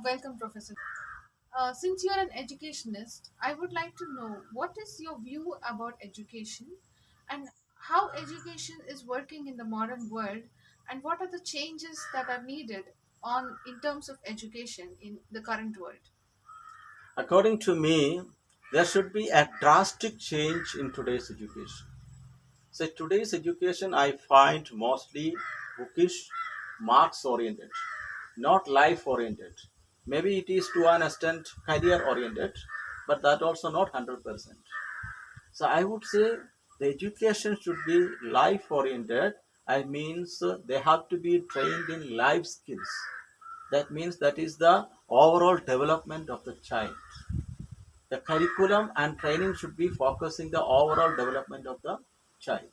Welcome, Professor. Since you're an educationist, I would like to know what is your view about education and how education is working in the modern world, and what are the changes that are needed on in terms of education in the current world. According to me, there should be a drastic change in today's education. So, today's education I find mostly bookish, marks oriented, not life oriented. Maybe it is to an extent career oriented, but that also not 100%. So, I would say the education should be life oriented. I means they have to be trained in life skills. That means that is the overall development of the child. The curriculum and training should be focusing the overall development of the child.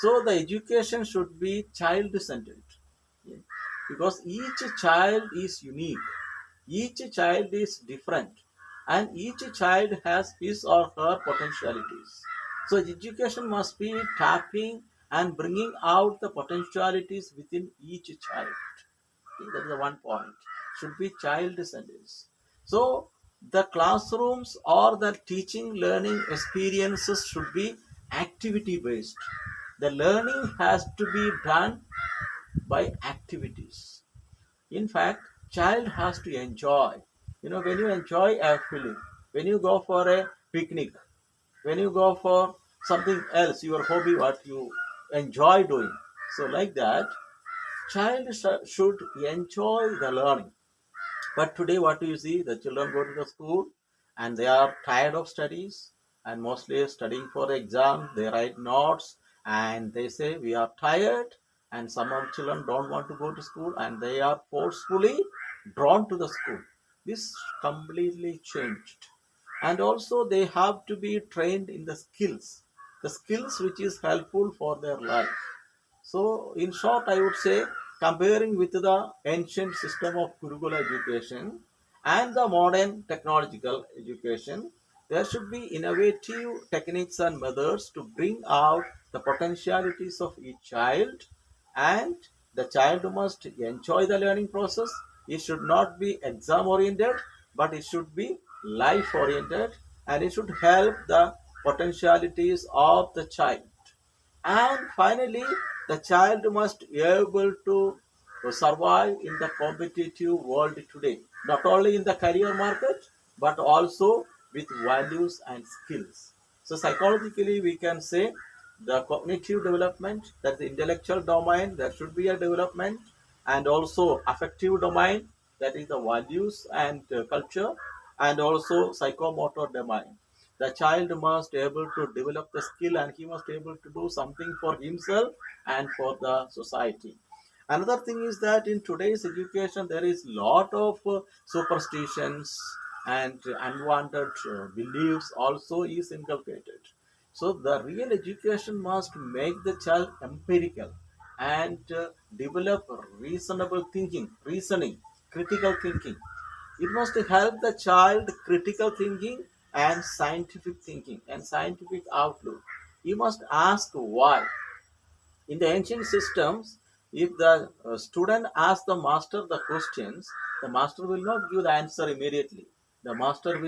So the education should be child centered, because each child is unique, each child is different, and each child has his or her potentialities. So education must be tapping and bringing out the potentialities within each child. Okay, that is the one point. Should be child centered. So the classrooms or the teaching learning experiences should be activity based. The learning has to be done by activities. In fact, child has to enjoy. When you enjoy a film, when you go for a picnic, when you go for something else, your hobby, what you enjoy doing. So like that, child should enjoy the learning. But today, what do you see? The children go to the school and they are tired of studies and mostly studying for the exam. They write notes and they say, we are tired. And some of children don't want to go to school and they are forcefully drawn to the school. This completely changed. And also, they have to be trained in the skills which is helpful for their life. So, in short, I would say comparing with the ancient system of Gurukula education and the modern technological education, there should be innovative techniques and methods to bring out the potentialities of each child, and the child must enjoy the learning process. It should not be exam oriented, but it should be life oriented, and it should help the potentialities of the child. And finally, the child must be able to survive in the competitive world today, not only in the career market, but also with values and skills. So, psychologically, we can say the cognitive development, that's the intellectual domain, there should be a development, and also affective domain, that is the values and culture, and also psychomotor domain. The child must able to develop the skill and he must able to do something for himself and for the society. Another thing is that in today's education there is lot of superstitions and unwanted beliefs also is inculcated. So the real education must make the child empirical and develop reasonable thinking, reasoning, critical thinking. It must help the child critical thinking and scientific thinking and scientific outlook. You must ask why. In the ancient systems, if the student asks the master the questions, the master will not give the answer immediately. The master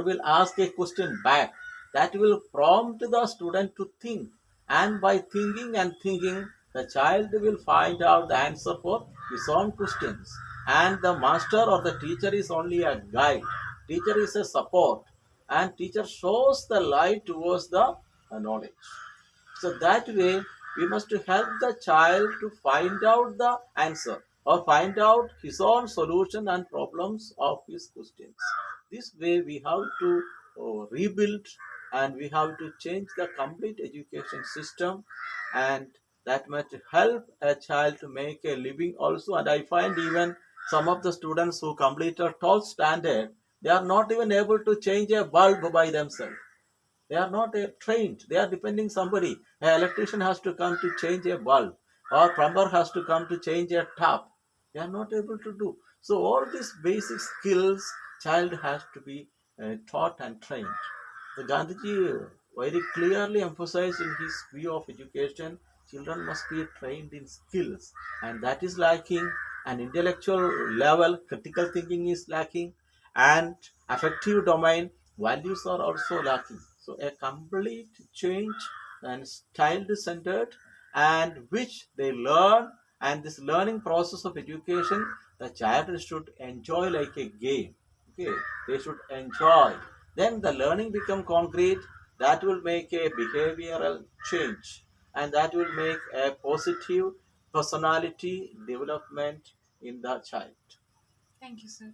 will ask a question back that will prompt the student to think. And by thinking and thinking, the child will find out the answer for his own questions. And the master or the teacher is only a guide. Teacher is a support. And teacher shows the light towards the knowledge. So that way, we must help the child to find out the answer or find out his own solution and problems of his questions. This way, we have to rebuild and we have to change the complete education system, and that might help a child to make a living also. And I find even some of the students who completed 12th standard, they are not even able to change a bulb by themselves. They are not trained. They are depending somebody. An electrician has to come to change a bulb, or plumber has to come to change a tap. They are not able to do. So all these basic skills, child has to be taught and trained. The Gandhiji very clearly emphasized in his view of education, children must be trained in skills, and that is lacking An intellectual level, critical thinking is lacking, and affective domain values are also lacking. So, a complete change and child centered, and which they learn, and this learning process of education, the child should enjoy like a game. Okay, they should enjoy. Then the learning become concrete. That will make a behavioral change, and that will make a positive personality development in the child. Thank you, sir.